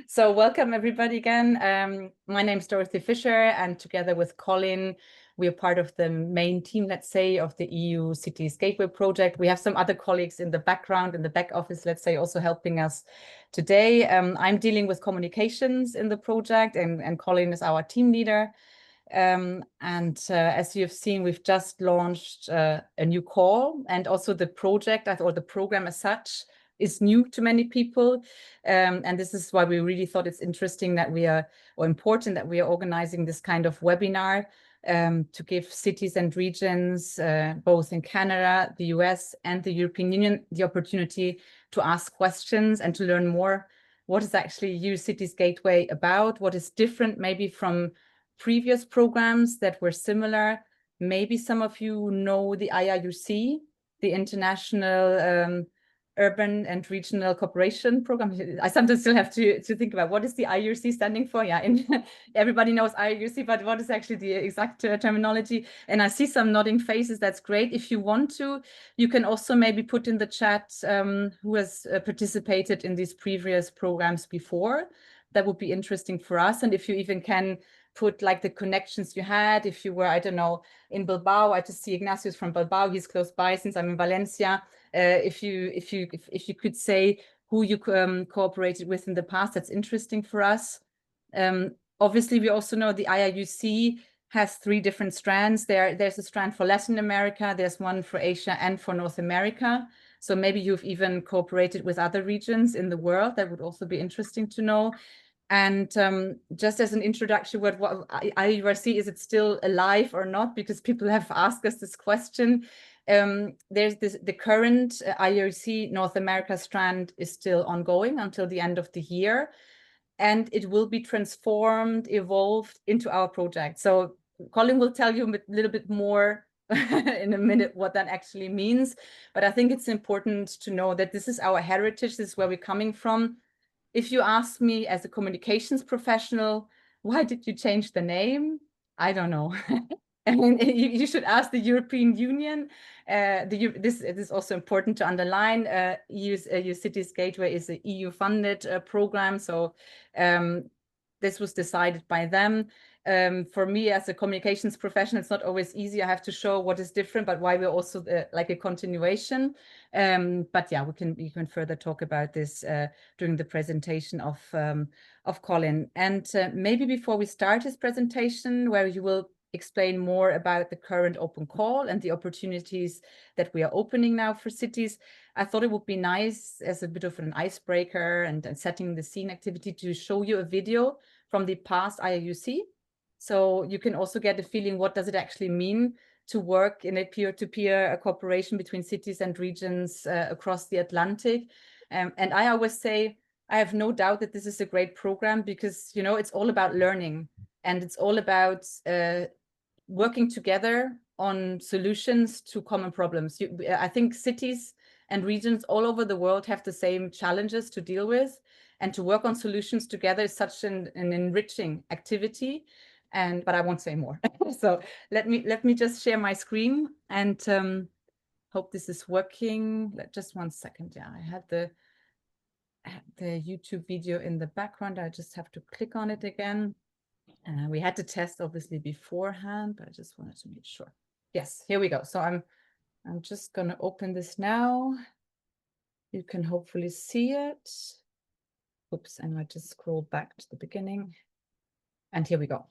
So welcome everybody again. My name is Dorothy Fisher, and together with Colin, we are part of the main team, let's say, of the EU Cities Gateway project. We have some other colleagues in the background, in the back office, let's say, also helping us today. I'm dealing with communications in the project, and Colin is our team leader. As you've seen, we've just launched a new call, and also the project or the program as such is new to many people. And this is why we really thought it's interesting that important that we are organizing this kind of webinar to give cities and regions, both in Canada, the US, and the European Union, the opportunity to ask questions and to learn more. What is actually EU Cities Gateway about? What is different maybe from previous programs that were similar? Maybe some of you know the IRUC, the International Urban and Regional Cooperation Program. I sometimes still have to think about what is the IRC standing for. Yeah, and everybody knows IRC, but what is actually the exact terminology? And I see some nodding faces. That's great. If you want to, you can also maybe put in the chat who has participated in these previous programs before. That would be interesting for us. And if you even can put like the connections you had, if you were, I don't know, in Bilbao. I just see Ignatius from Bilbao. He's close by since I'm in Valencia. If you could say who you cooperated with in the past, that's interesting for us. Obviously, we also know the IIUC has 3 different strands. There's a strand for Latin America, there's one for Asia and for North America. So maybe you've even cooperated with other regions in the world. That would also be interesting to know. And just as an introduction, what IURC, is it still alive or not? Because people have asked us this question. There's the current IURC North America strand is still ongoing until the end of the year, and it will be transformed, evolved into our project. So Colin will tell you a little bit more in a minute what that actually means. But I think it's important to know that this is our heritage, this is where we're coming from. If you ask me as a communications professional, why did you change the name? I don't know. I mean, you should ask the European Union. This is also important to underline. EU Cities Gateway is an EU-funded program, so this was decided by them. For me as a communications professional, it's not always easy. I have to show what is different, but why we're also like a continuation. But yeah, we can further talk about this during the presentation of Colin. And maybe before we start his presentation, where you will explain more about the current open call and the opportunities that we are opening now for cities, I thought it would be nice as a bit of an icebreaker and setting the scene activity to show you a video from the past IUC. So you can also get a feeling, what does it actually mean to work in a peer-to-peer cooperation between cities and regions across the Atlantic. And I always say, I have no doubt that this is a great program because, you know, it's all about learning and it's all about working together on solutions to common problems. I think cities and regions all over the world have the same challenges to deal with, and to work on solutions together is such an enriching activity. But I won't say more. So let me just share my screen and hope this is working. Just 1 second. Yeah, I had the YouTube video in the background. I just have to click on it again. We had to test obviously beforehand, but I just wanted to make sure. Yes, here we go. So I'm just going to open this now. You can hopefully see it. Oops, and I just scroll back to the beginning. And here we go.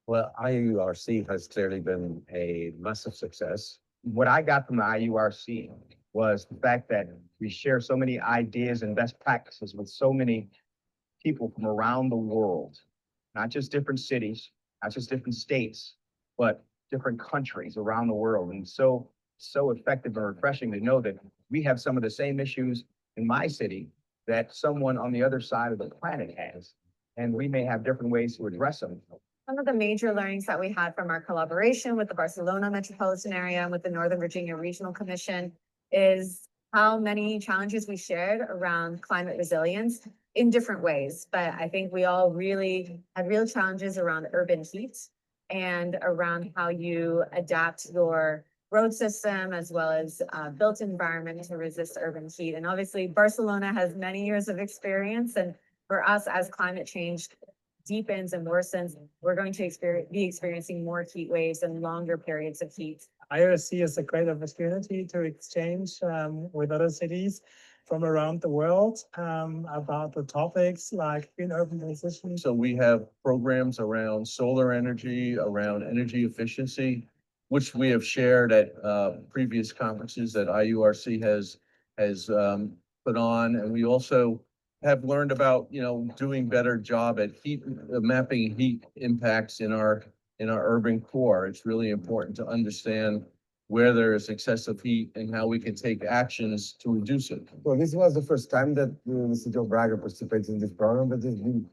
Well, IURC has clearly been a massive success. What I got from the IURC was the fact that we share so many ideas and best practices with so many people from around the world, not just different cities, not just different states, but different countries around the world. And so effective and refreshing to know that we have some of the same issues in my city that someone on the other side of the planet has, and we may have different ways to address them. Some of the major learnings that we had from our collaboration with the Barcelona metropolitan area and with the Northern Virginia Regional Commission is how many challenges we shared around climate resilience in different ways. But I think we all really had real challenges around urban heat and around how you adapt your road system as well as built environment to resist urban heat. And obviously Barcelona has many years of experience, and for us, as climate change deepens and worsens, we're going to be experiencing more heat waves and longer periods of heat. IRC is a great opportunity to exchange with other cities from around the world about the topics like green urban transition. So we have programs around solar energy, around energy efficiency, which we have shared at previous conferences that IURC has put on. And we also have learned about, doing better job at mapping heat impacts in our urban core. It's really important to understand where there is excessive heat and how we can take actions to reduce it. So this was the first time that the city of Braga participates in this program, but it's been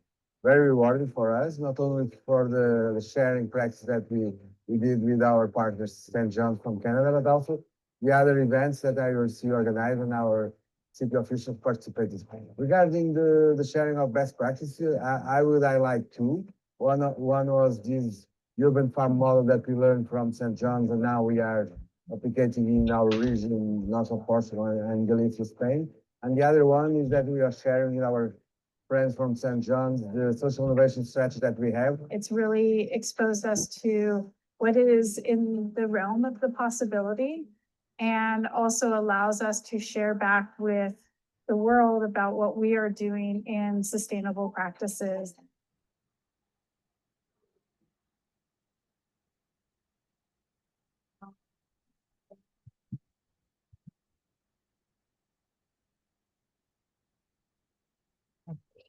very rewarding for us, not only for the sharing practice that we did with our partners, St. John's from Canada, but also the other events that IRC organized and our city officials participated. Regarding the sharing of best practices, I would highlight two. One was this urban farm model that we learned from St. John's, and now we are replicating in our region, north of Portugal and Galicia, Spain. And the other one is that we are sharing with our friends from St. John's the social innovation strategy that we have. It's really exposed us to what is in the realm of the possibility, and also allows us to share back with the world about what we are doing in sustainable practices.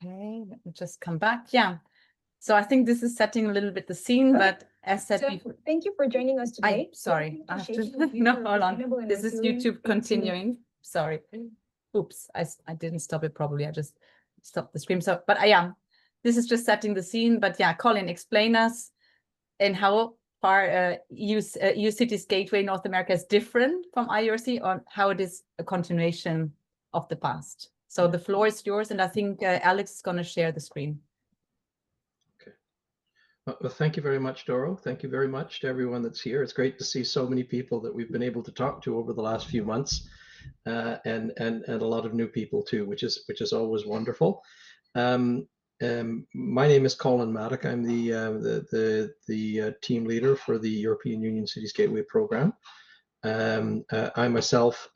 Okay, let me just come back. Yeah. So I think this is setting a little bit the scene, but as said So before, thank you for joining us today. sorry, I have to, no, hold on. This is YouTube continuing. Sorry. Oops, I didn't stop it properly. I just stopped the stream. So, but I am. This is just setting the scene. But yeah, Colin, explain us and how far EU Cities Gateway North America is different from IRC, or how it is a continuation of the past. So the floor is yours, and I think Alex is going to share the screen. Well, thank you very much, Doro. Thank you very much to everyone that's here. It's great to see so many people that we've been able to talk to over the last few months, and a lot of new people too, which is always wonderful. My name is Colin Maddock. I'm the team leader for the European Union Cities Gateway program. I myself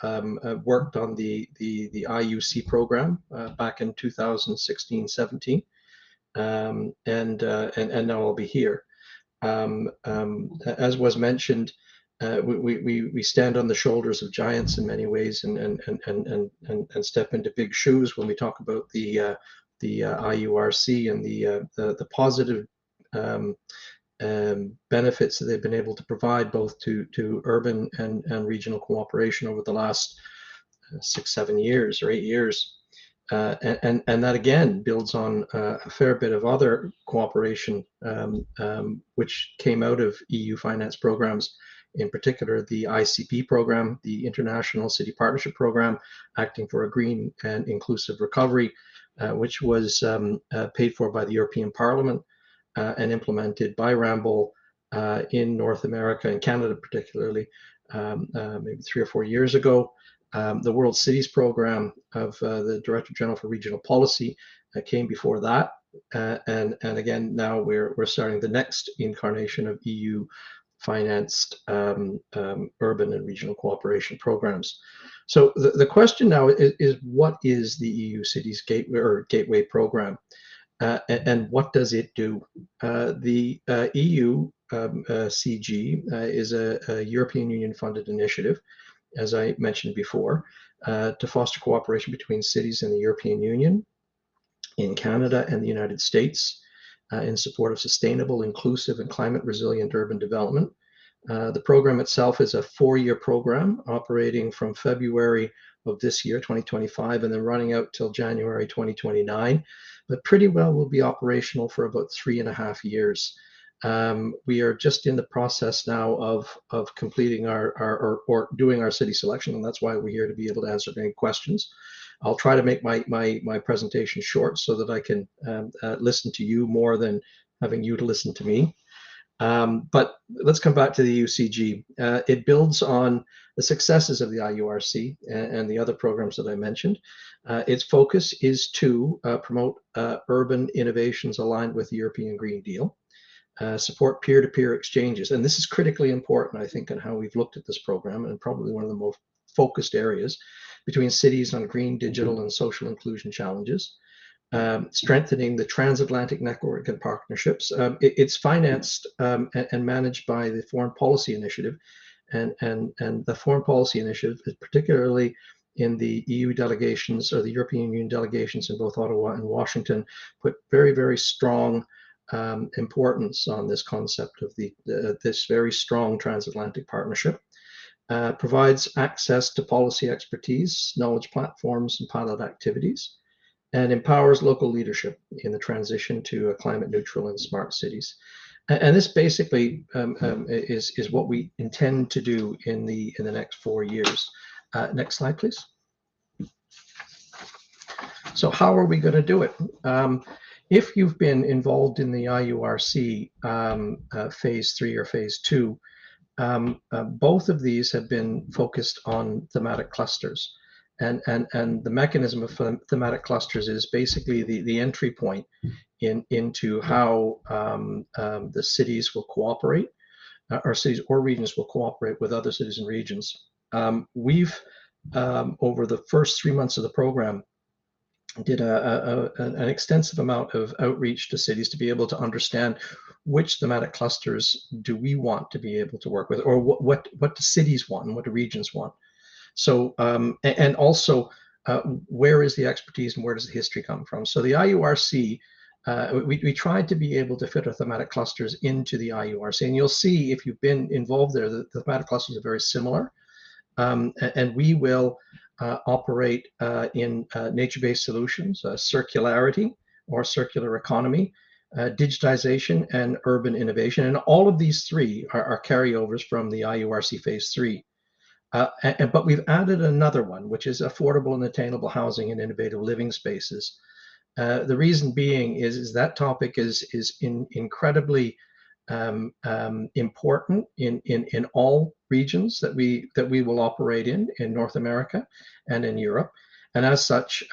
worked on the IUC program back in 2016-17. And now I'll be here. As was mentioned, we stand on the shoulders of giants in many ways, and step into big shoes when we talk about the IURC and the positive benefits that they've been able to provide both to urban and regional cooperation over the last 6, 7 years or 8 years. And that again builds on a fair bit of other cooperation which came out of EU finance programs, in particular the ICP program, the International City Partnership Program, acting for a green and inclusive recovery, which was paid for by the European Parliament and implemented by Ramboll in North America and Canada particularly, maybe 3 or 4 years ago. The World Cities program of the Director General for Regional Policy came before that, and again now we're starting the next incarnation of EU financed urban and regional cooperation programs. So the question now is what is the EU Cities Gateway program, and what does it do? The EU CG is a European Union funded initiative, as I mentioned before, to foster cooperation between cities in the European Union, in Canada and the United States, in support of sustainable, inclusive, and climate resilient urban development. The program itself is a 4-year program operating from February of this year, 2025, and then running out till January 2029, but pretty well will be operational for about 3.5 years. We are just in the process now of completing or doing our city selection, and that's why we're here to be able to answer any questions. I'll try to make my presentation short so that I can listen to you more than having you to listen to me. But let's come back to the UCG. It builds on the successes of the IURC and the other programs that I mentioned. Its focus is to promote urban innovations aligned with the European Green Deal, support peer-to-peer exchanges. And this is critically important, I think, in how we've looked at this program, and probably one of the most focused areas between cities on green, digital, and social inclusion challenges. Strengthening the transatlantic network and partnerships. It's financed and managed by the Foreign Policy Initiative, and the Foreign Policy Initiative is particularly in the EU delegations or the European Union delegations in both Ottawa and Washington, put very, very strong importance on this concept of this very strong transatlantic partnership. Provides access to policy expertise, knowledge platforms, and pilot activities, and empowers local leadership in the transition to a climate neutral and smart cities. And this basically is what we intend to do in the next 4 years. Next slide, please. So how are we going to do it? If you've been involved in the IURC phase 3 or phase 2, both of these have been focused on thematic clusters. And the mechanism of thematic clusters is basically the entry point into how the cities will cooperate, or cities or regions will cooperate with other cities and regions. We've, over the first 3 months of the program, did an extensive amount of outreach to cities to be able to understand which thematic clusters do we want to be able to work with, or what do cities want and what do regions want. So, and also, where is the expertise and where does the history come from? So the IURC, we tried to be able to fit our thematic clusters into the IURC. And you'll see, if you've been involved there, the thematic clusters are very similar. And we will operate in nature-based solutions, circularity or circular economy, digitization, and urban innovation. And all of these three are carryovers from the IURC phase 3. But we've added another one, which is affordable and attainable housing and innovative living spaces. The reason being is that topic is incredibly important in all regions that we will operate in North America and in Europe. And as such,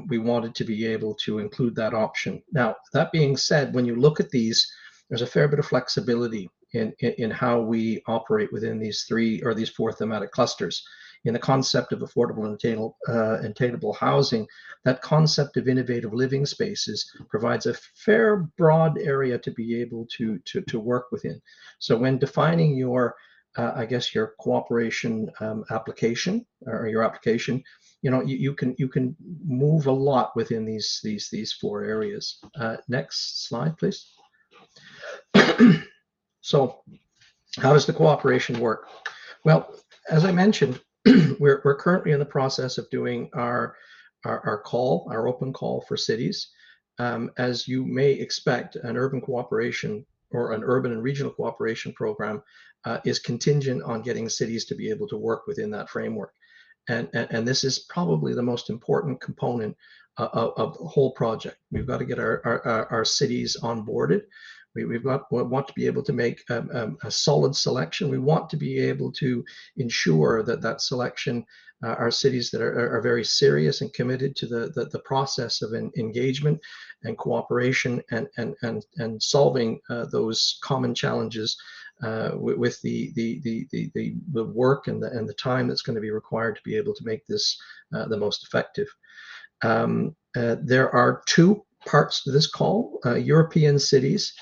we wanted to be able to include that option. Now, that being said, when you look at these, there's a fair bit of flexibility in how we operate within these 3 or these 4 thematic clusters. In the concept of affordable and attainable housing, that concept of innovative living spaces provides a fair broad area to be able to work within. So when defining your, I guess, your cooperation application or your application, you know, you can move a lot within these 4 areas. Next slide, please. So how does the cooperation work? Well, as I mentioned, we're currently in the process of doing our open call for cities. As you may expect, an urban cooperation or an urban and regional cooperation program is contingent on getting cities to be able to work within that framework. And this is probably the most important component of the whole project. We've got to get our cities onboarded. We want to be able to make a solid selection. We want to be able to ensure that selection are cities that are very serious and committed to the process of engagement and cooperation and solving those common challenges with the work and the time that's going to be required to be able to make this the most effective. There are 2 parts to this call. European cities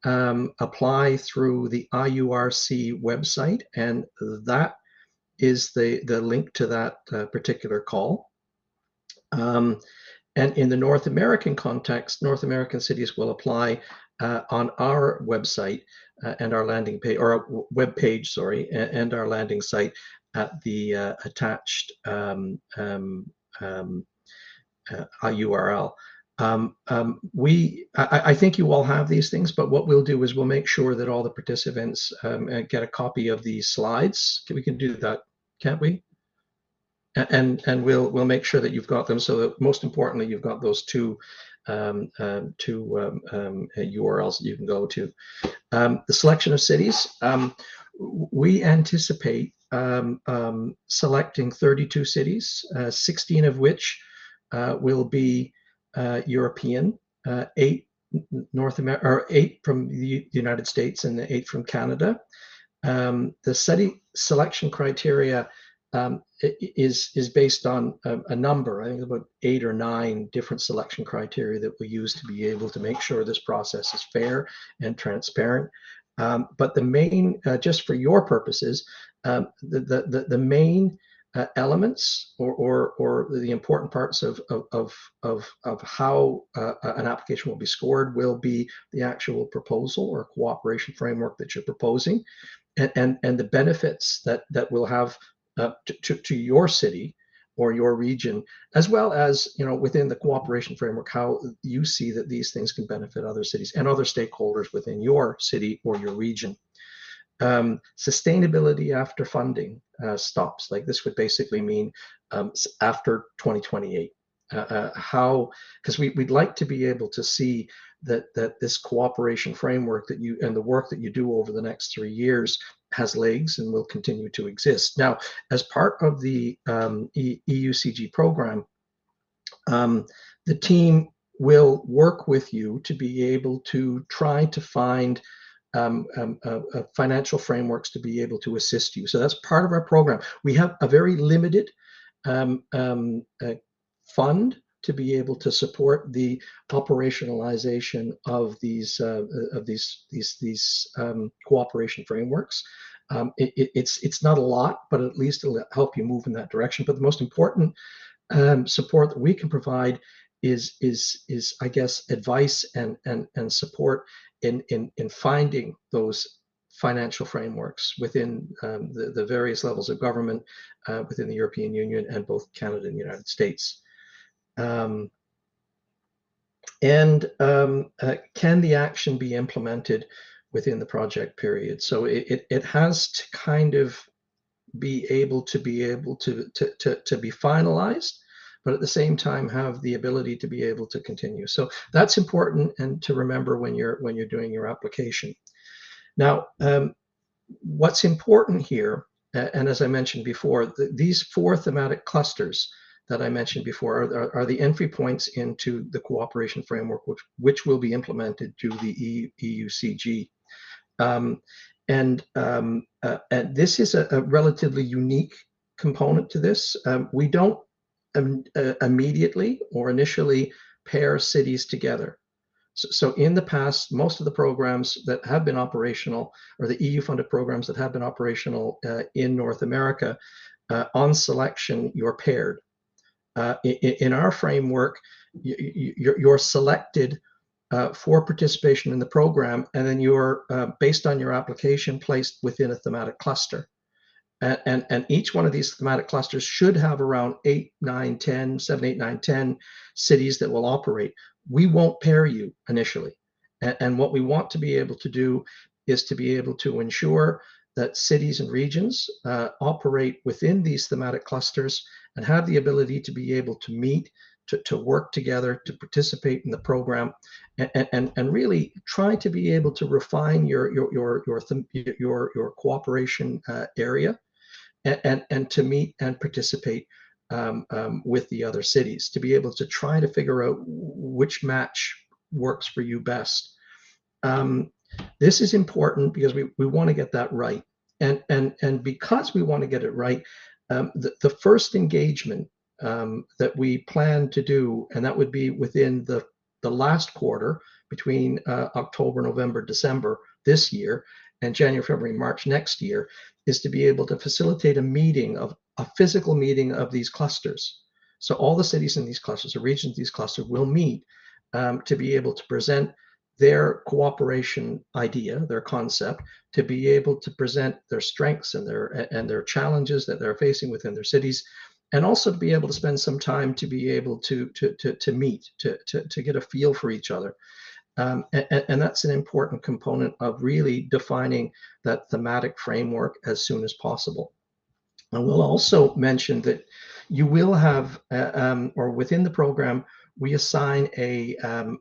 apply through the IURC website, and that is the link to that particular call. And in the North American context, North American cities will apply on our website and our landing page, or our web page, sorry, and our landing site at the attached URL. I think you all have these things, but what we'll do is we'll make sure that all the participants get a copy of these slides. We can do that, can't we? And we'll make sure that you've got them, so that most importantly, you've got those 2 URLs that you can go to. The selection of cities, we anticipate selecting 32 cities, 16 of which will be European, 8 North America, or 8 from the United States and 8 from Canada. The city selection criteria is based on a number, I think about 8 or 9 different selection criteria that we use to be able to make sure this process is fair and transparent. But the main, just for your purposes, the main elements or the important parts of how an application will be scored will be the actual proposal or cooperation framework that you're proposing, and the benefits that will have to your city or your region, as well as, you know, within the cooperation framework, how you see that these things can benefit other cities and other stakeholders within your city or your region. Sustainability after funding stops. Like, this would basically mean after 2028. How, because we'd like to be able to see that this cooperation framework that you and the work that you do over the next 3 years has legs and will continue to exist. Now, as part of the EUCG program, the team will work with you to be able to try to find financial frameworks to be able to assist you. So that's part of our program. We have a very limited fund to be able to support the operationalization of these cooperation frameworks. It's not a lot, but at least it'll help you move in that direction. But the most important support that we can provide is I guess advice and support in finding those financial frameworks within the various levels of government within the European Union and both Canada and the United States. Can the action be implemented within the project period? So it has to kind of be able to be finalized, but at the same time have the ability to be able to continue. So that's important and to remember when you're doing your application. Now, what's important here, and as I mentioned before, these 4 thematic clusters that I mentioned before are the entry points into the cooperation framework, which will be implemented to the EUCG. And this is a relatively unique component to this. We don't immediately or initially pair cities together. So in the past, most of the programs that have been operational, or the EU-funded programs that have been operational in North America, on selection, you're paired. In our framework, you're selected for participation in the program, and then you're, based on your application, placed within a thematic cluster. And each one of these thematic clusters should have around 8, 9, 10, 7, 8, 9, 10 cities that will operate. We won't pair you initially. And what we want to be able to do is to be able to ensure that cities and regions operate within these thematic clusters and have the ability to be able to meet, to work together, to participate in the program, and really try to be able to refine your cooperation area, and to meet and participate with the other cities, to be able to try to figure out which match works for you best. This is important because we want to get that right. And because we want to get it right, the first engagement that we plan to do, and that would be within the last quarter, between October, November, December this year, and January, February, March next year, is to be able to facilitate a physical meeting of these clusters. So all the cities in these clusters, the regions in these clusters, will meet to be able to present their cooperation idea, their concept, to be able to present their strengths and their challenges that they're facing within their cities, and also to be able to spend some time to be able to meet, to get a feel for each other. And that's an important component of really defining that thematic framework as soon as possible. And we'll also mention that you will have, or within the program, we assign an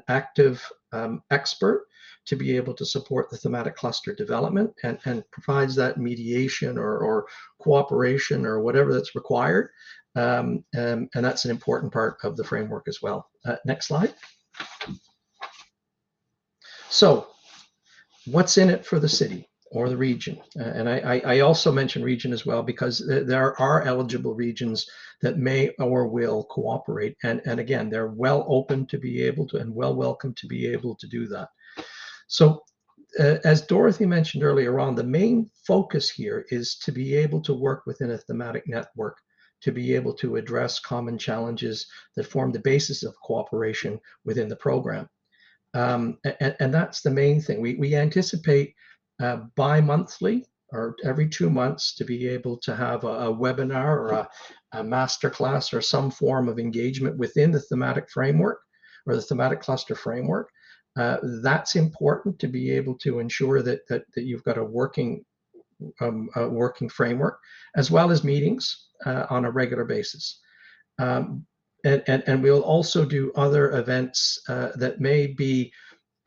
active expert to be able to support the thematic cluster development and provides that mediation or cooperation or whatever that's required. And that's an important part of the framework as well. Next slide. So what's in it for the city or the region? And I also mention region as well, because there are eligible regions that may or will cooperate. And again, they're well open to be able to and well welcome to be able to do that. So as Dorothy mentioned earlier on, the main focus here is to be able to work within a thematic network, to be able to address common challenges that form the basis of cooperation within the program. And that's the main thing. We anticipate bi-monthly or every 2 months to be able to have a webinar or a masterclass or some form of engagement within the thematic framework or the thematic cluster framework. That's important to be able to ensure that you've got a working framework, as well as meetings on a regular basis. And we'll also do other events that may be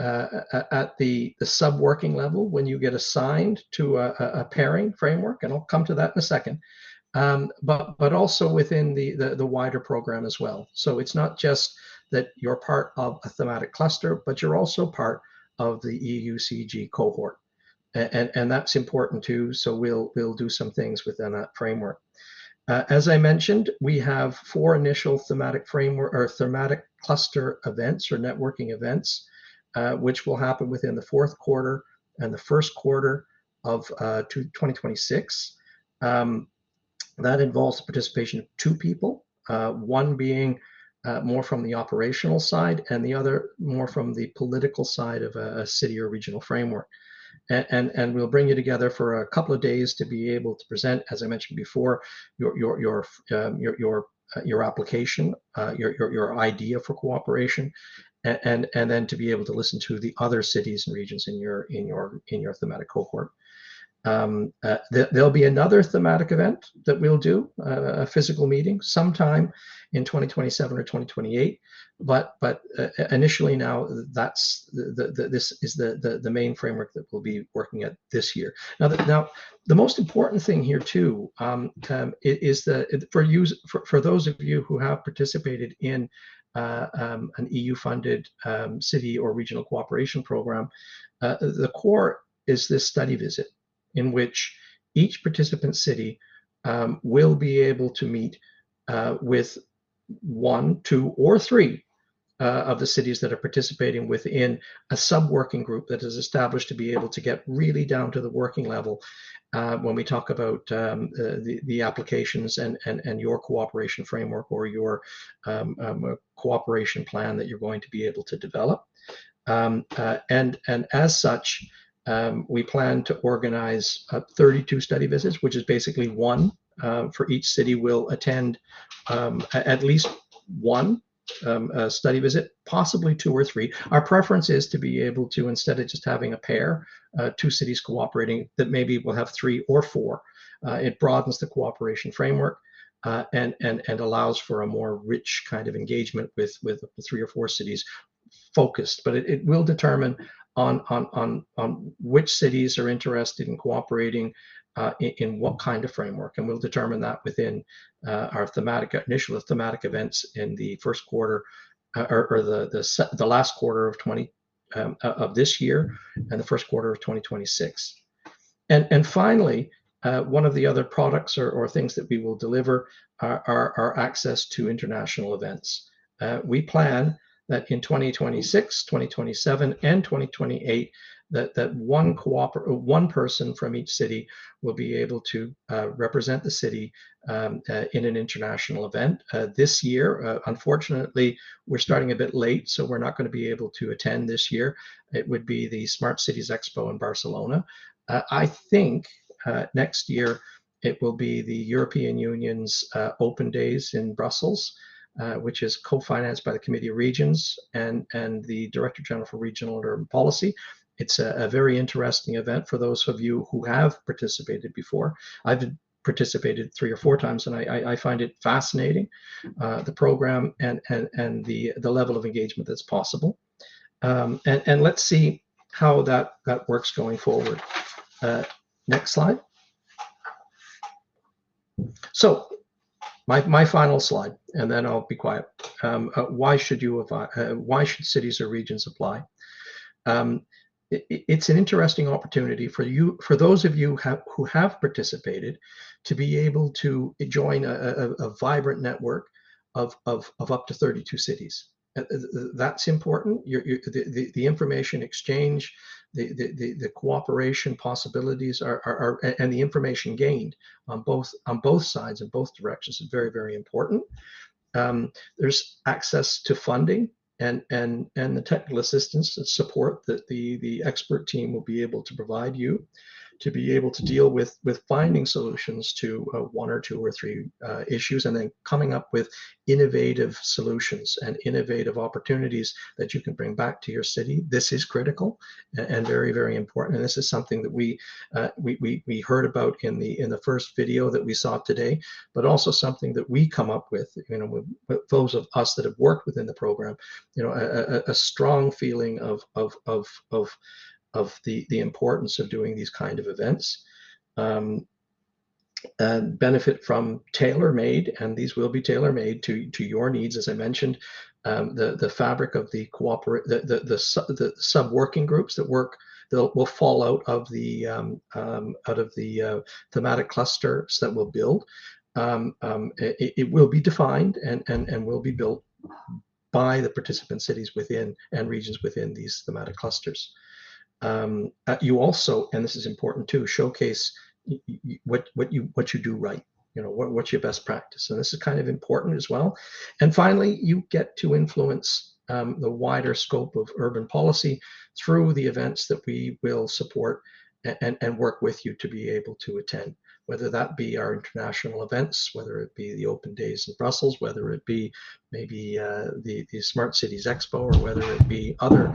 at the sub-working level when you get assigned to a pairing framework, and I'll come to that in a second. But also within the wider program as well. So it's not just that you're part of a thematic cluster, but you're also part of the EUCG cohort. And that's important too. So we'll do some things within that framework. As I mentioned, we have 4 initial thematic framework or thematic cluster events or networking events, which will happen within the 4th quarter and the 1st quarter of 2026. That involves the participation of 2 people, one being more from the operational side and the other more from the political side of a city or regional framework. And we'll bring you together for a couple of days to be able to present, as I mentioned before, your application, your idea for cooperation, and then to be able to listen to the other cities and regions in your thematic cohort. There'll be another thematic event that we'll do, a physical meeting sometime in 2027 or 2028. But initially now, this is the main framework that we'll be working at this year. Now the most important thing here too is for those of you who have participated in an EU-funded city or regional cooperation program, the core is this study visit, in which each participant city will be able to meet with 1, 2, or 3 of the cities that are participating within a sub-working group that is established to be able to get really down to the working level when we talk about the applications and your cooperation framework or your cooperation plan that you're going to be able to develop. And as such, we plan to organize 32 study visits, which is basically 1 for each city will attend at least 1 study visit, possibly 2 or 3. Our preference is to be able to, instead of just having a pair, 2 cities cooperating, that maybe we'll have 3 or 4. It broadens the cooperation framework and allows for a more rich kind of engagement with 3 or 4 cities focused. But it will determine on which cities are interested in cooperating in what kind of framework, and we'll determine that within our initial thematic events in the 1st quarter or the last quarter of this year and the 1st quarter of 2026. And finally, one of the other products or things that we will deliver are access to international events. We plan that in 2026, 2027, and 2028, that one person from each city will be able to represent the city in an international event. This year, unfortunately, we're starting a bit late, so we're not going to be able to attend this year. It would be the Smart Cities Expo in Barcelona. I think next year it will be the European Union's Open Days in Brussels, which is co-financed by the Committee of Regions and the Director General for Regional and Urban Policy. It's a very interesting event for those of you who have participated before. I've participated 3 or 4 times, and I find it fascinating, the program and the level of engagement that's possible. And let's see how that works going forward. Next slide. So my final slide, and then I'll be quiet. Why should cities or regions apply? It's an interesting opportunity for those of you who have participated, to be able to join a vibrant network of up to 32 cities. That's important. The information exchange, the cooperation possibilities are and the information gained on both sides and both directions is very, very important. There's access to funding and the technical assistance and support that the expert team will be able to provide you, to be able to deal with finding solutions to 1 or 2 or 3 issues, and then coming up with innovative solutions and innovative opportunities that you can bring back to your city. This is critical and very, very important. And this is something that we heard about in the first video that we saw today, but also something that we come up with, with those of us that have worked within the program, a strong feeling of the importance of doing these kind of events, and benefit from tailor-made, and these will be tailor-made to your needs. As I mentioned, the fabric of the sub working groups that will fall out of the thematic clusters that we'll build. It will be defined and will be built by the participant cities within and regions within these thematic clusters. You also, and this is important too, showcase what you do right. What's your best practice, and this is kind of important as well. And finally, you get to influence the wider scope of urban policy through the events that we will support and work with you to be able to attend, whether that be our international events, whether it be the Open Days in Brussels, whether it be maybe the Smart Cities Expo, or whether it be other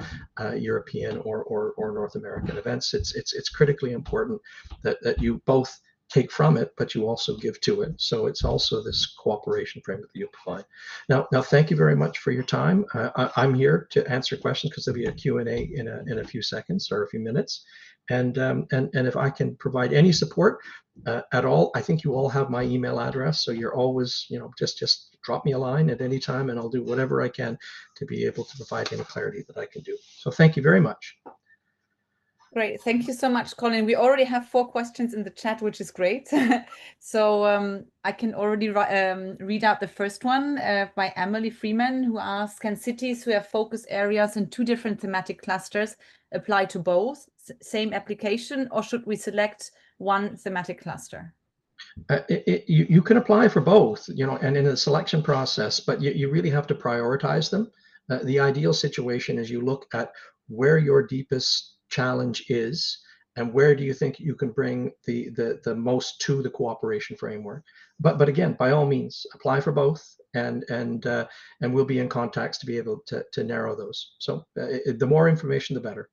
European or North American events. It's critically important that you both take from it, but you also give to it. So it's also this cooperation framework that you provide. Now, thank you very much for your time. I'm here to answer questions because there'll be a Q&A in a few seconds or a few minutes. And if I can provide any support at all, I think you all have my email address. So you're always, just drop me a line at any time, and I'll do whatever I can to be able to provide any clarity that I can do. So thank you very much. Great. Thank you so much, Colin. We already have 4 questions in the chat, which is great. So I can already read out the first one by Emily Freeman, who asks, can cities who have focus areas in 2 different thematic clusters apply to both? Same application, or should we select one thematic cluster? You can apply for both, and in the selection process, but you really have to prioritize them. The ideal situation is you look at where your deepest challenge is and where do you think you can bring the most to the cooperation framework. But again, by all means, apply for both, and we'll be in contacts to be able to narrow those. So the more information, the better.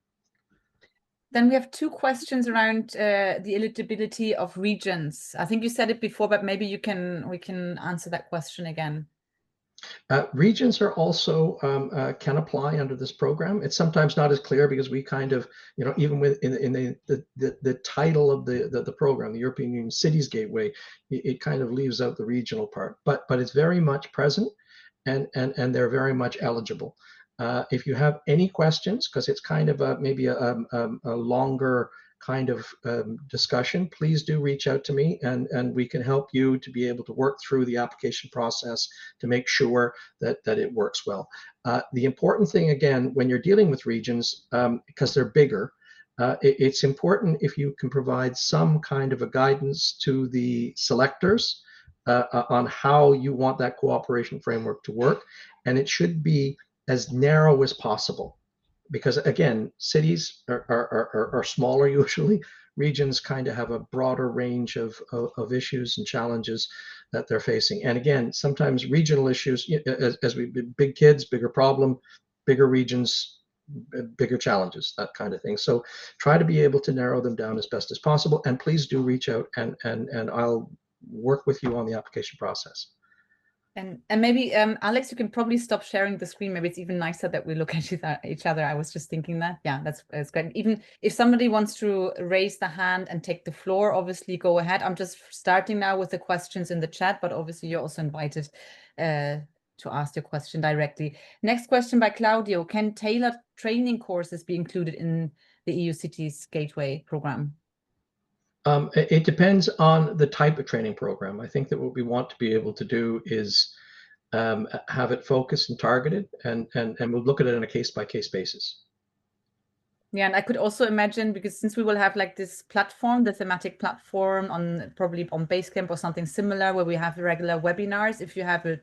Then we have 2 questions around the eligibility of regions. I think you said it before, but maybe we can answer that question again. Regions are also can apply under this program. It's sometimes not as clear because we kind of, even in the title of the program, the European Union Cities Gateway, it kind of leaves out the regional part. But it's very much present, and they're very much eligible. If you have any questions, because it's kind of maybe a longer kind of discussion, please do reach out to me, and we can help you to be able to work through the application process to make sure that it works well. The important thing, again, when you're dealing with regions, because they're bigger, it's important if you can provide some kind of a guidance to the selectors on how you want that cooperation framework to work, and it should be as narrow as possible. Because again, cities are smaller usually. Regions kind of have a broader range of issues and challenges that they're facing. And again, sometimes regional issues, as we big kids, bigger problem, bigger regions, bigger challenges, that kind of thing. So try to be able to narrow them down as best as possible. And please do reach out, and I'll work with you on the application process. And maybe, Alex, you can probably stop sharing the screen. Maybe it's even nicer that we look at each other. I was just thinking that. Yeah, that's great. Even if somebody wants to raise the hand and take the floor, obviously go ahead. I'm just starting now with the questions in the chat, but obviously you're also invited to ask your question directly. Next question by Claudio. Can tailored training courses be included in the EU Cities Gateway program? It depends on the type of training program. I think that what we want to be able to do is have it focused and targeted, and we'll look at it on a case-by-case basis. Yeah, and I could also imagine, because since we will have like this platform, the thematic platform probably on Basecamp or something similar, where we have regular webinars, if you have a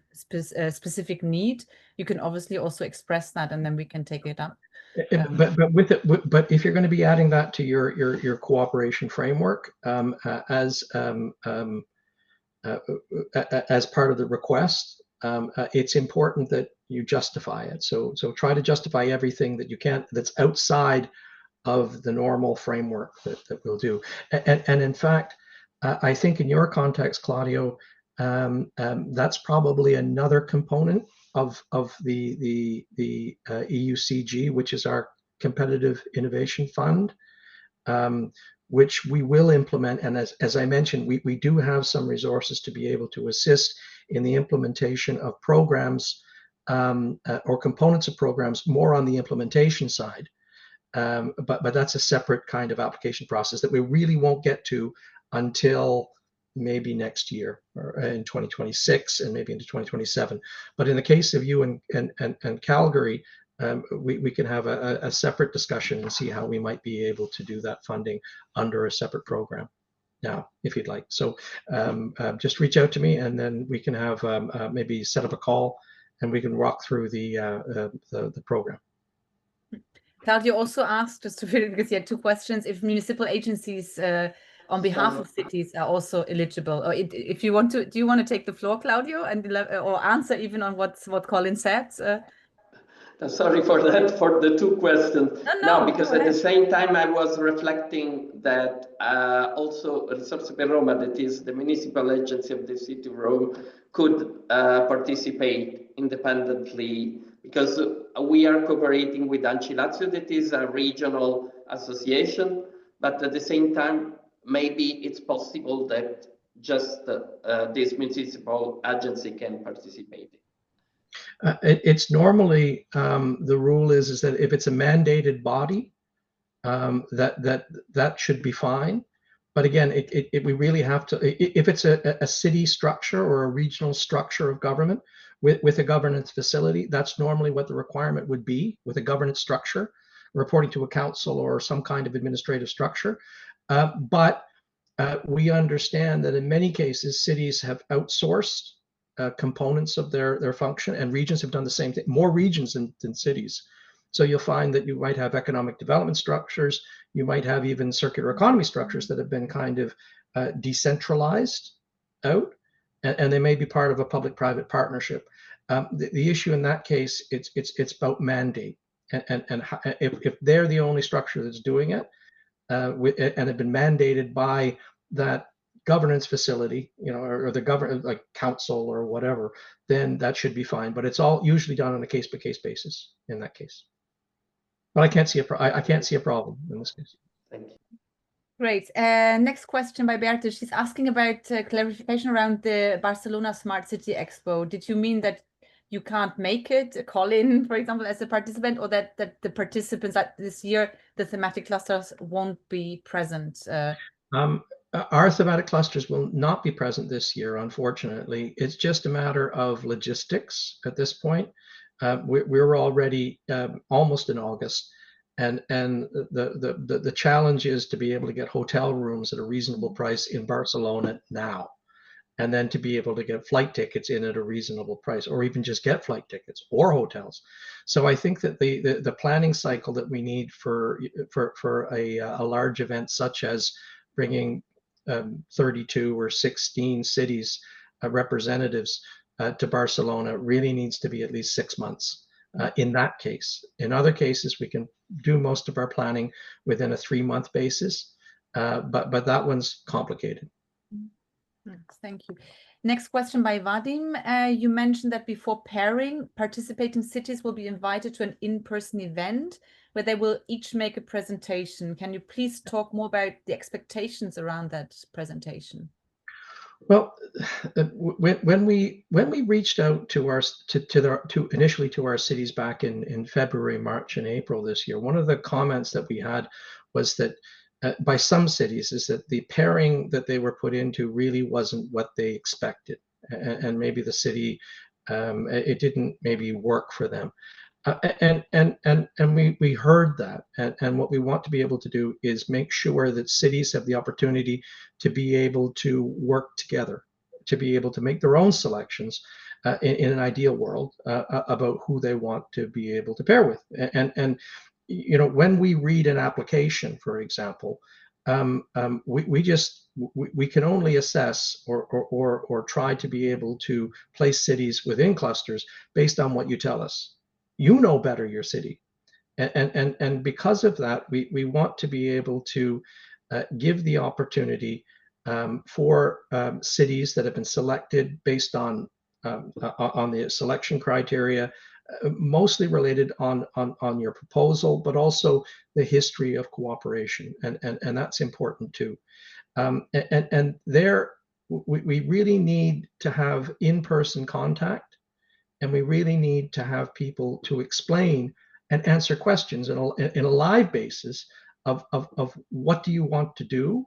specific need, you can obviously also express that, and then we can take it up. But if you're going to be adding that to your cooperation framework as part of the request, it's important that you justify it. So try to justify everything that you can that's outside of the normal framework that we'll do. And in fact, I think in your context, Claudio, that's probably another component of the EUCG, which is our Competitive Innovation Fund, which we will implement. And as I mentioned, we do have some resources to be able to assist in the implementation of programs or components of programs more on the implementation side. But that's a separate kind of application process that we really won't get to until maybe next year, or in 2026 and maybe into 2027. But in the case of you and Calgary, we can have a separate discussion and see how we might be able to do that funding under a separate program now, if you'd like. So just reach out to me, and then we can have maybe set up a call, and we can walk through the program. Claudio also asked, just to feel, because he had two questions, if municipal agencies on behalf of cities are also eligible. Or if you want to, do you want to take the floor, Claudio, and or answer even on what Colin said? Sorry for that, for the two questions. No, because at the same time I was reflecting that also Risorse per Roma, that is the municipal agency of the city of Rome, could participate independently, because we are cooperating with ANCI Lazio, that is a regional association, but at the same time, maybe it's possible that just this municipal agency can participate. It's normally the rule is that if it's a mandated body, that should be fine. But again, we really have to, if it's a city structure or a regional structure of government with a governance facility, that's normally what the requirement would be, with a governance structure, reporting to a council or some kind of administrative structure. But we understand that in many cases, cities have outsourced components of their function, and regions have done the same thing, more regions than cities. So you'll find that you might have economic development structures, you might have even circular economy structures that have been kind of decentralized out, and they may be part of a public-private partnership. The issue in that case, it's about mandate, and if they're the only structure that's doing it, and have been mandated by that governance facility, or the government, like council or whatever, then that should be fine. But it's all usually done on a case-by-case basis in that case. But I can't see a problem in this case. Thank you. Great. Next question by Berta. She's asking about clarification around the Barcelona Smart City Expo. Did you mean that you can't make it, call in, for example, as a participant, or that the participants that this year, the thematic clusters won't be present? Our thematic clusters will not be present this year, unfortunately. It's just a matter of logistics at this point. We're already almost in August, and the challenge is to be able to get hotel rooms at a reasonable price in Barcelona now, and then to be able to get flight tickets in at a reasonable price, or even just get flight tickets or hotels. So I think that the planning cycle that we need for a large event such as bringing 32 or 16 cities representatives to Barcelona really needs to be at least 6 months in that case. In other cases, we can do most of our planning within a 3-month basis, but that one's complicated. Thank you. Next question by Vadim. You mentioned that before pairing, participating cities will be invited to an in-person event where they will each make a presentation. Can you please talk more about the expectations around that presentation? Well, when we reached out to initially to our cities back in February, March, and April this year, one of the comments that we had was that by some cities is that the pairing that they were put into really wasn't what they expected, and maybe the city it didn't maybe work for them. And we heard that, and what we want to be able to do is make sure that cities have the opportunity to be able to work together, to be able to make their own selections in an ideal world about who they want to be able to pair with. And you know, when we read an application, for example, we can only assess or try to be able to place cities within clusters based on what you tell us. You know better your city, and because of that, we want to be able to give the opportunity for cities that have been selected based on the selection criteria, mostly related on your proposal, but also the history of cooperation, and that's important too. And there we really need to have in-person contact, and we really need to have people to explain and answer questions in a live basis of what do you want to do,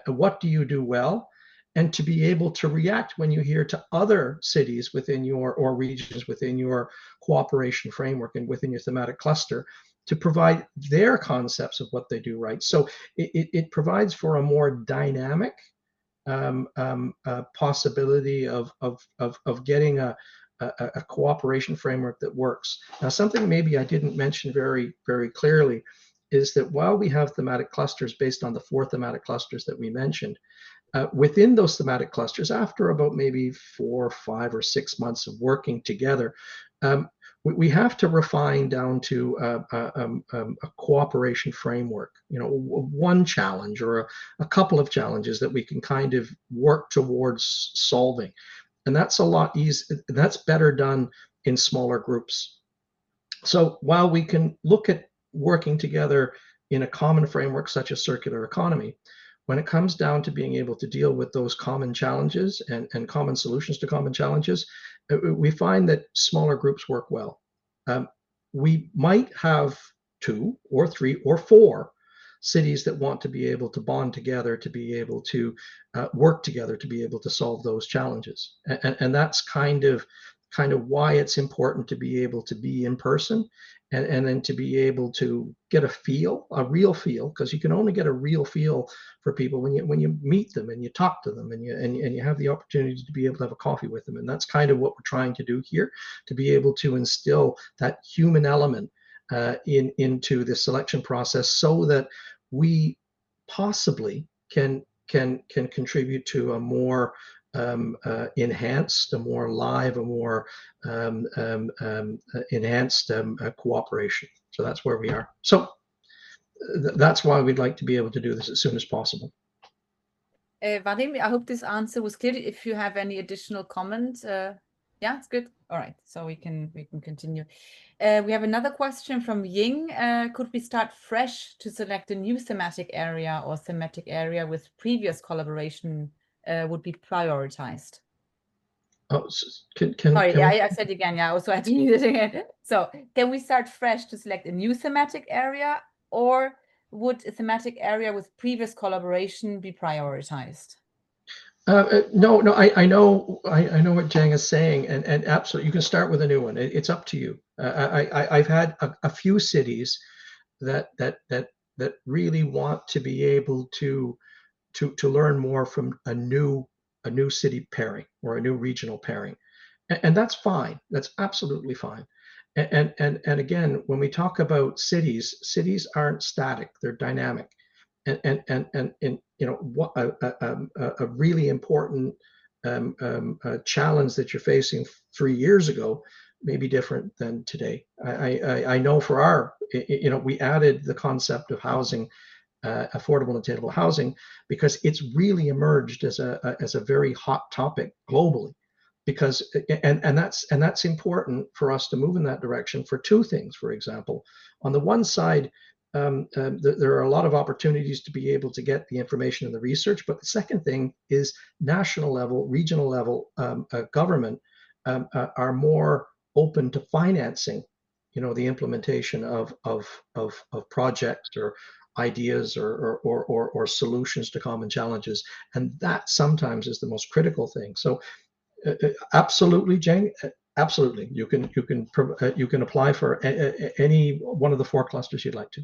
what do you do well, and to be able to react when you hear to other cities within your or regions within your cooperation framework and within your thematic cluster to provide their concepts of what they do right. So it provides for a more dynamic possibility of getting a cooperation framework that works. Now, something maybe I didn't mention very clearly is that while we have thematic clusters based on the 4 thematic clusters that we mentioned, within those thematic clusters, after about maybe 4, 5, or 6 months of working together, we have to refine down to a cooperation framework, you know, one challenge or a couple of challenges that we can kind of work towards solving. And that's a lot easier, that's better done in smaller groups. So while we can look at working together in a common framework such as circular economy, when it comes down to being able to deal with those common challenges and common solutions to common challenges, we find that smaller groups work well. We might have 2 or 3 or 4 cities that want to be able to bond together, to be able to work together, to be able to solve those challenges. And that's kind of why it's important to be able to be in person and then to be able to get a real feel, because you can only get a real feel for people when you meet them and you talk to them and you have the opportunity to be able to have a coffee with them. And that's kind of what we're trying to do here, to be able to instill that human element into the selection process, so that we possibly can contribute to a more enhanced, a more live, a more enhanced cooperation. So that's where we are. So that's why we'd like to be able to do this as soon as possible. Vadim, I hope this answer was clear. If you have any additional comments, yeah, it's good. All right, so we can continue. We have another question from Ying. Could we start fresh to select a new thematic area or thematic area with previous collaboration would be prioritized? Oh, Sorry, I said again. Yeah, I also had to read it again. So, can we start fresh to select a new thematic area, or would a thematic area with previous collaboration be prioritized? No, I know what Jang is saying, and absolutely, you can start with a new one. It's up to you. I've had a few cities that really want to be able to learn more from a new city pairing or a new regional pairing, and that's fine. That's absolutely fine. And again, when we talk about cities aren't static; they're dynamic. And you know, what a really important challenge that you're facing 3 years ago may be different than today. I know for our, you know, we added the concept of housing affordable and attainable housing, because it's really emerged as a very hot topic globally. Because and that's important for us to move in that direction for two things. For example, on the one side, there are a lot of opportunities to be able to get the information and the research. But the second thing is national level, regional level government are more open to financing, the implementation of projects or ideas or solutions to common challenges, and that sometimes is the most critical thing. So absolutely, Jane. Absolutely, you can apply for any one of the 4 clusters you'd like to.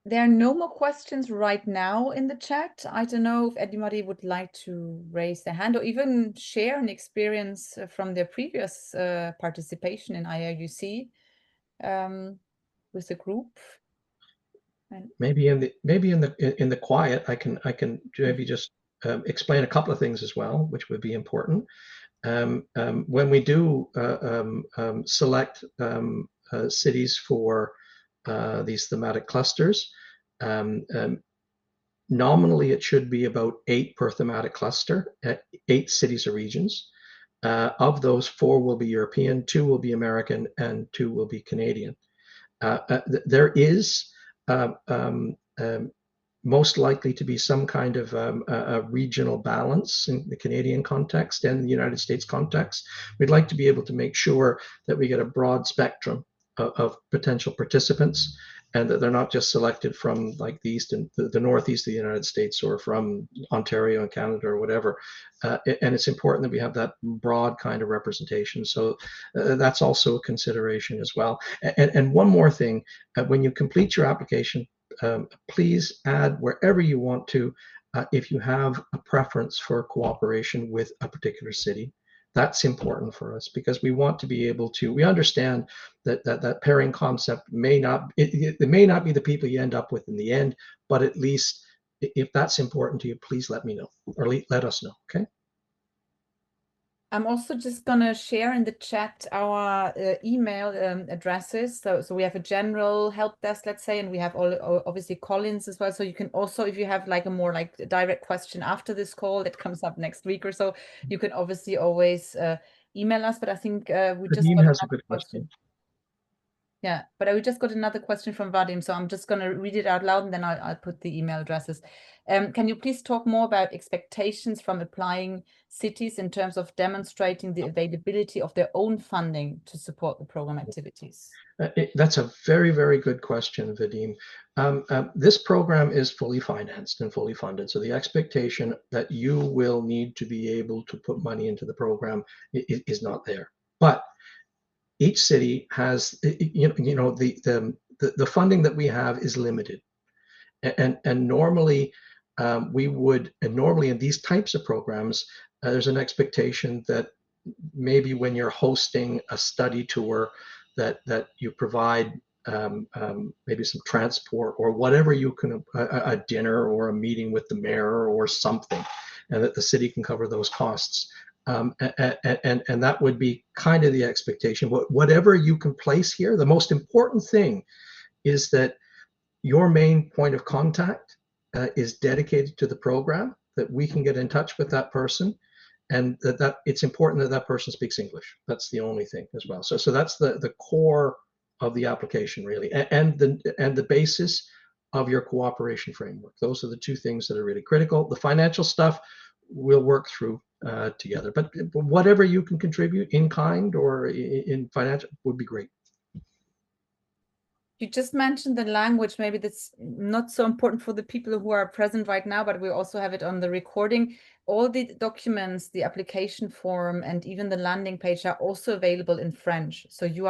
There are no more questions right now in the chat. I don't know if anybody would like to raise their hand or even share an experience from their previous participation in IRUC with the group. And Maybe in the quiet, I can maybe just explain a couple of things as well, which would be important. When we do select cities for these thematic clusters, nominally it should be about 8 per thematic cluster, 8 cities or regions. Of those, 4 will be European, 2 will be American, and 2 will be Canadian. There is most likely to be some kind of a regional balance in the Canadian context and the United States context. We'd like to be able to make sure that we get a broad spectrum of potential participants, and that they're not just selected from like the east and the northeast of the United States, or from Ontario and Canada or whatever. And it's important that we have that broad kind of representation. So that's also a consideration as well. And one more thing, when you complete your application, please add wherever you want to, if you have a preference for cooperation with a particular city. That's important for us, because we want to be able to, we understand that pairing concept may not, it may not be the people you end up with in the end, but at least if that's important to you, please let me know, or let us know, okay? I'm also just gonna share in the chat our email addresses. So we have a general help desk, let's say, and we have obviously call-ins as well. So you can also, if you have like a more like direct question after this call that comes up next week or so, you can obviously always email us. But I think we just Vadim got has a another good question. Yeah, but we just got another question from Vadim, so I'm just going to read it out loud, and then I'll put the email addresses. Can you please talk more about expectations from applying cities in terms of demonstrating the availability of their own funding to support the program activities? That's a very, very good question, Vadim. This program is fully financed and fully funded. So the expectation that you will need to be able to put money into the program is not there. But each city has, the funding that we have is limited, and normally normally in these types of programs, there's an expectation that maybe when you're hosting a study tour, that you provide maybe some transport or whatever you can, a dinner or a meeting with the mayor or something, and that the city can cover those costs. And that would be kind of the expectation. Whatever you can place here, the most important thing is that your main point of contact is dedicated to the program, that we can get in touch with that person, and that it's important that that person speaks English. That's the only thing as well. So that's the core of the application, really, and the basis of your cooperation framework. Those are the 2 things that are really critical. The financial stuff we'll work through together, but whatever you can contribute in kind or in financial would be great. You just mentioned the language. Maybe that's not so important for the people who are present right now, but we also have it on the recording. All the documents, the application form, and even the landing page are also available in French. So you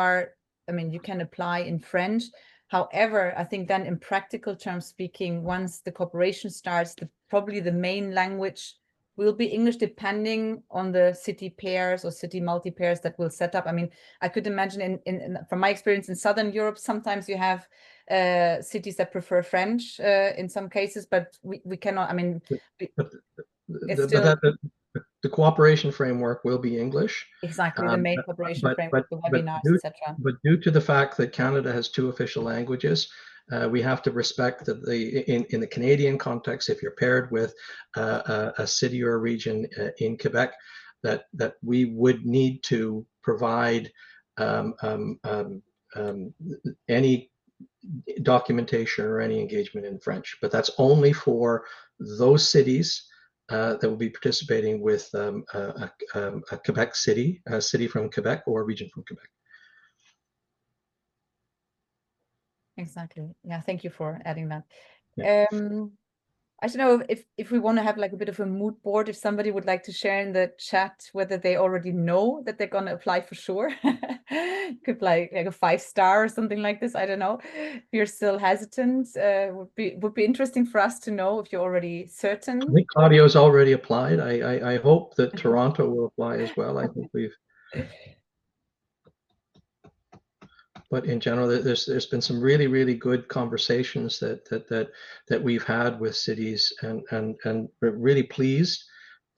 can apply in French. However, I think then in practical terms speaking, once the cooperation starts, probably the main language will be English, depending on the city pairs or city multi-pairs that we'll set up. I mean, I could imagine from my experience in Southern Europe, sometimes you have cities that prefer French in some cases, but we cannot, I mean, the cooperation framework will be English. Exactly, the main cooperation framework, the webinars, etc. But due to the fact that Canada has 2 official languages, We have to respect that in the Canadian context, if you're paired with a city or a region in Quebec, that we would need to provide any documentation or any engagement in French, but that's only for those cities that will be participating with a Quebec city, a city from Quebec or a region from Quebec. Exactly. Yeah, thank you for adding that. Yeah. I don't know if we want to have like a bit of a mood board, if somebody would like to share in the chat whether they already know that they're going to apply for sure. Could like a 5-star or something like this. I don't know. If you're still hesitant, would be interesting for us to know if you're already certain. I think Claudio's already applied. I hope that Toronto will apply as well. I think we've. But in general, there's been some really good conversations that we've had with cities, and we're really pleased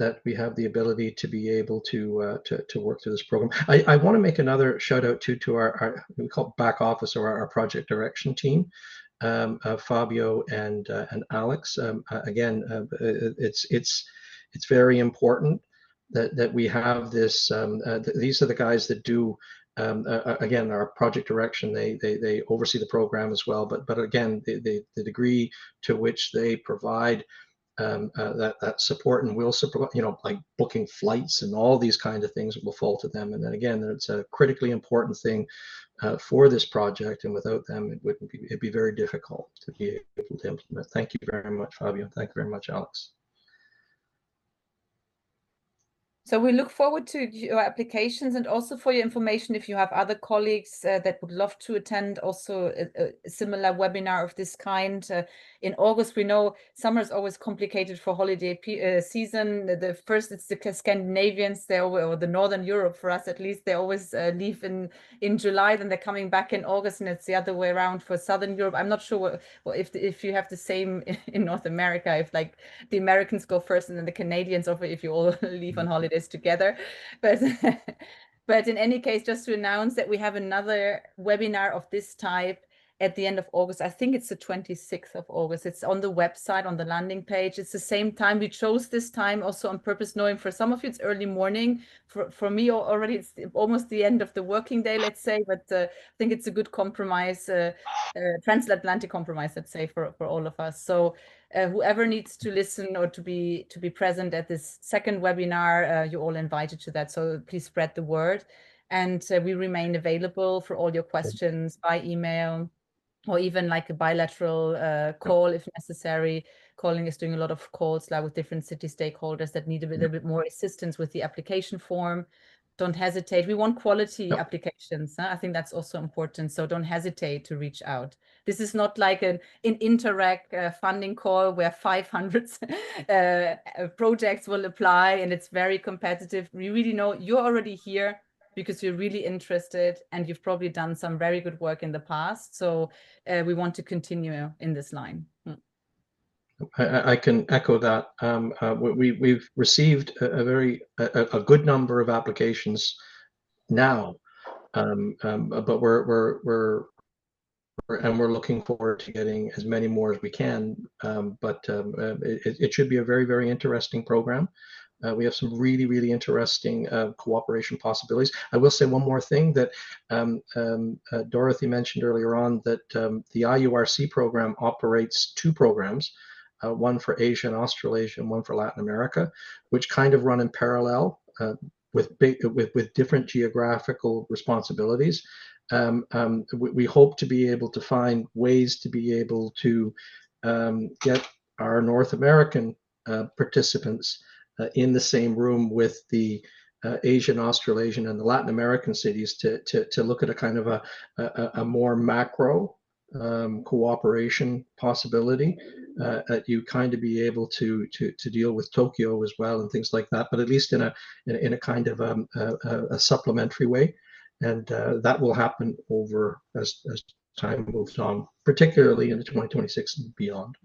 that we have the ability to be able to work through this program. I want to make another shout out to our we call it back office, or our project direction team, Fabio and Alex. Again, it's very important that we have this. These are the guys that do. Again, our project direction, they oversee the program as well, but again, the degree to which they provide that support and will support, like booking flights and all these kind of things will fall to them. And then again, it's a critically important thing for this project, and without them, it'd be very difficult to be able to implement. Thank you very much, Fabio. Thank you very much, Alex. So we look forward to your applications, and also for your information if you have other colleagues that would love to attend also a similar webinar of this kind. In August, we know summer is always complicated for holiday season. The first, it's the Scandinavians, or the Northern Europe for us at least, they always leave in July, then they're coming back in August, and it's the other way around for Southern Europe. I'm not sure if you have the same in North America, if like the Americans go first and then the Canadians, or if you all leave on holiday together. But in any case, just to announce that we have another webinar of this type at the end of August. I think it's the 26th of August. It's on the website, on the landing page. It's the same time. We chose this time also on purpose, knowing for some of you it's early morning. For me already it's almost the end of the working day, let's say, but I think it's a good compromise, transatlantic compromise, let's say, for all of us. So whoever needs to listen or to be present at this second webinar, you're all invited to that. So please spread the word, and we remain available for all your questions by email, or even like a bilateral call if necessary. Calling is doing a lot of calls like with different city stakeholders that need a little bit more assistance with the application form. Don't hesitate. We want quality applications. I think that's also important. So don't hesitate to reach out. This is not like an Interreg funding call where 500 projects will apply and it's very competitive. We really know you're already here because you're really interested and you've probably done some very good work in the past. So we want to continue in this line. I can echo that. We've received a good number of applications now, but we're looking forward to getting as many more as we can. But it should be a very interesting program. We have some really interesting cooperation possibilities. I will say one more thing that Dorothy mentioned earlier on, that the IURC program operates 2 programs. One for Asia and Australasia, and one for Latin America, which kind of run in parallel with different geographical responsibilities. We hope to be able to find ways to be able to get our North American participants in the same room with the Asian, Australasian, and the Latin American cities to look at a kind of a more macro cooperation possibility. You kind of be able to deal with Tokyo as well and things like that, but at least in a kind of a supplementary way, and that will happen over as time moves on, particularly in the 2026 and beyond.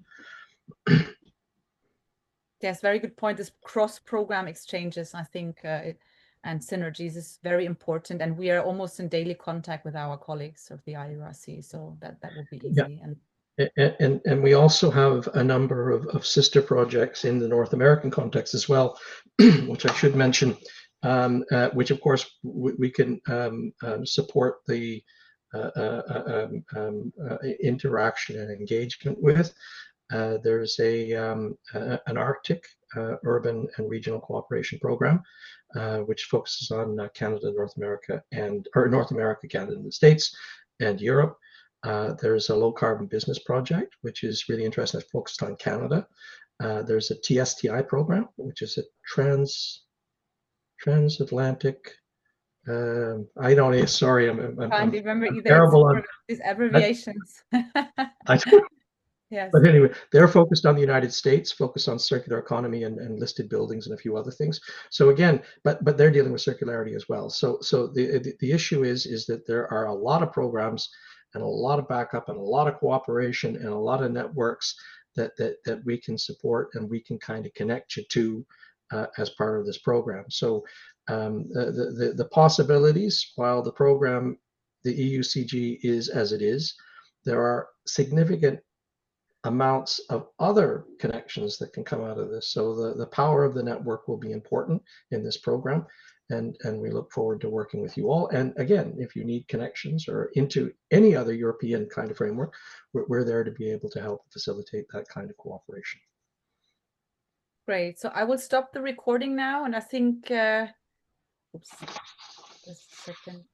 Yes, very good point. This cross-program exchanges, I think, and synergies is very important, and we are almost in daily contact with our colleagues of the IURC, so that will be easy. Yeah. And And we also have a number of sister projects in the North American context as well, which I should mention, which of course we can support the interaction and engagement with. There's an Arctic urban and regional cooperation program, which focuses on Canada, North America, North America, Canada, and the States, and Europe. There's a low carbon business project, which is really interesting, focused on Canada. There's a TSTI program, which is a transatlantic. I don't. Sorry, I'm Can't remember either. terrible on these abbreviations. I don't. Yes. But anyway, they're focused on the United States, focused on circular economy and listed buildings and a few other things. So again, but they're dealing with circularity as well. So the issue is that there are a lot of programs and a lot of backup and a lot of cooperation and a lot of networks that we can support and we can kind of connect you to as part of this program. So the possibilities, while the program, the EUCG is as it is, there are significant amounts of other connections that can come out of this. So the power of the network will be important in this program. And we look forward to working with you all. And again, if you need connections or into any other European kind of framework, we're there to be able to help facilitate that kind of cooperation. Great. So I will stop the recording now. And I think, oops, just a second.